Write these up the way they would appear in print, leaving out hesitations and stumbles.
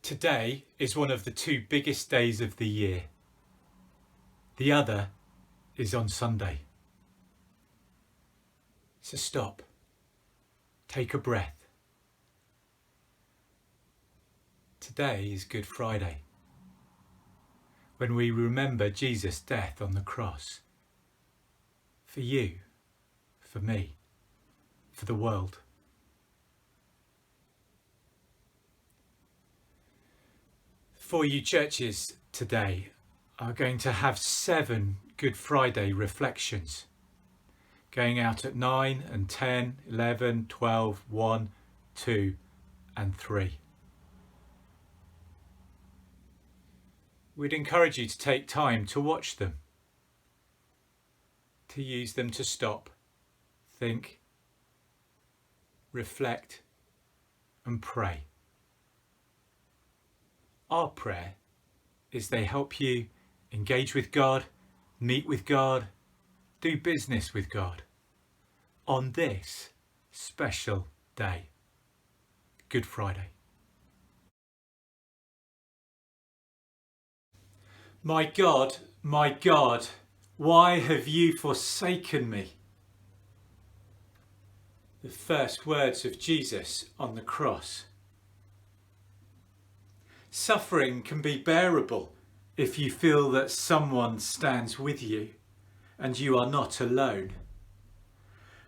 Today is one of the two biggest days of the year. The other is on Sunday. So stop. Take a breath. Today is Good Friday, when we remember Jesus' death on the cross. For you, for me, for the world. For you churches today are going to have 7 Good Friday reflections, going out at 9 and 10, 11, 12, 1, 2 and 3. We'd encourage you to take time to watch them, to use them to stop, think, reflect and pray. Our prayer is they help you engage with God, meet with God, do business with God on this special day, Good Friday. My God, why have you forsaken me? The first words of Jesus on the cross. Suffering can be bearable if you feel that someone stands with you and you are not alone.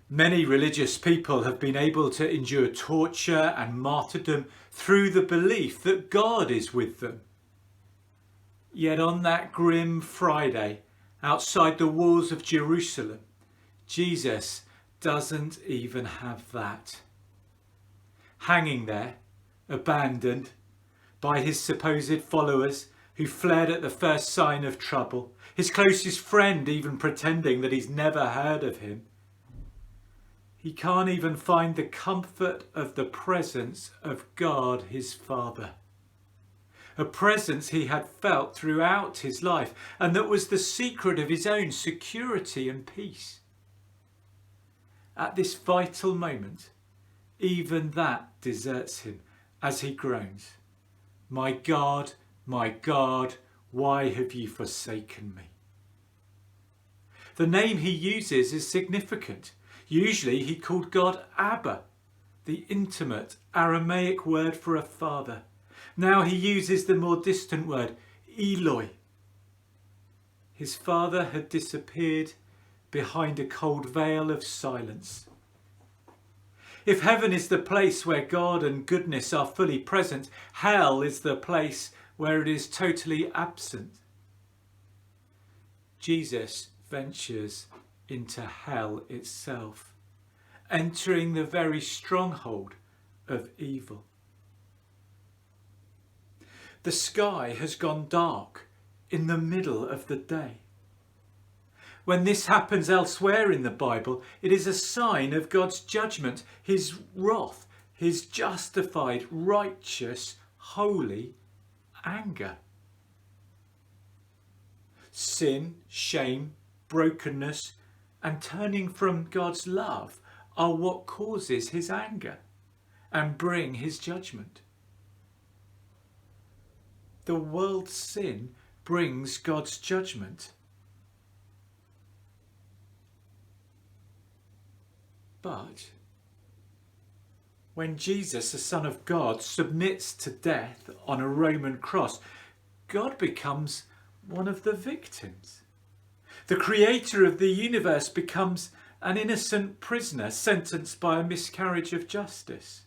Many religious people have been able to endure torture and martyrdom through the belief that God is with them. Yet on that grim Friday, outside the walls of Jerusalem, Jesus doesn't even have that. Hanging there, abandoned by his supposed followers who fled at the first sign of trouble, his closest friend even pretending that he's never heard of him. He can't even find the comfort of the presence of God his Father. A presence he had felt throughout his life, and that was the secret of his own security and peace. At this vital moment, even that deserts him as he groans, my God, why have you forsaken me? The name he uses is significant. Usually he called God Abba, the intimate Aramaic word for a father. Now he uses the more distant word, Eloi. His father had disappeared behind a cold veil of silence. If heaven is the place where God and goodness are fully present, hell is the place where it is totally absent. Jesus ventures into hell itself, entering the very stronghold of evil. The sky has gone dark in the middle of the day. When this happens elsewhere in the Bible, it is a sign of God's judgment, his wrath, his justified, righteous, holy anger. Sin, shame, brokenness, and turning from God's love are what causes his anger and bring his judgment. The world's sin brings God's judgment. But when Jesus, the Son of God, submits to death on a Roman cross, God becomes one of the victims. The creator of the universe becomes an innocent prisoner sentenced by a miscarriage of justice,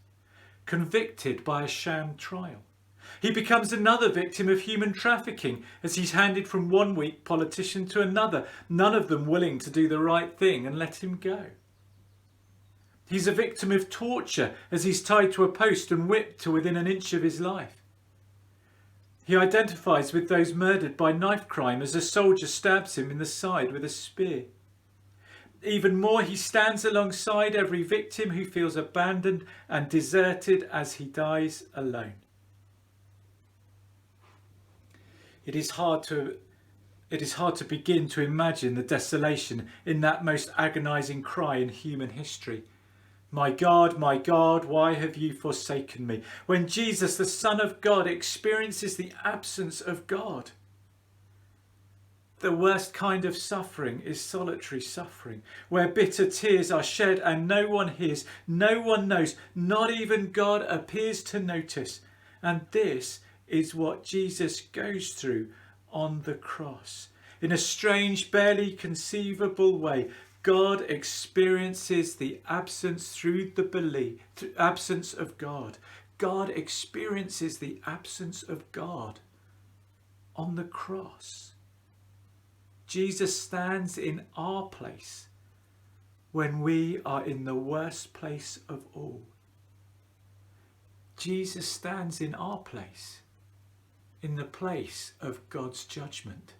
convicted by a sham trial. He becomes another victim of human trafficking as he's handed from one weak politician to another, none of them willing to do the right thing and let him go. He's a victim of torture as he's tied to a post and whipped to within an inch of his life. He identifies with those murdered by knife crime as a soldier stabs him in the side with a spear. Even more, he stands alongside every victim who feels abandoned and deserted as he dies alone. It is hard to begin to imagine the desolation in that most agonising cry in human history. my God, why have you forsaken me? When Jesus, the Son of God, experiences the absence of God. The worst kind of suffering is solitary suffering, where bitter tears are shed and no one hears, no one knows, not even God appears to notice. And this is what Jesus goes through on the cross. In a strange, barely conceivable way, God experiences the absence absence of God. God experiences the absence of God on the cross. Jesus stands in our place when we are in the worst place of all. Jesus stands in our place, in the place of God's judgment.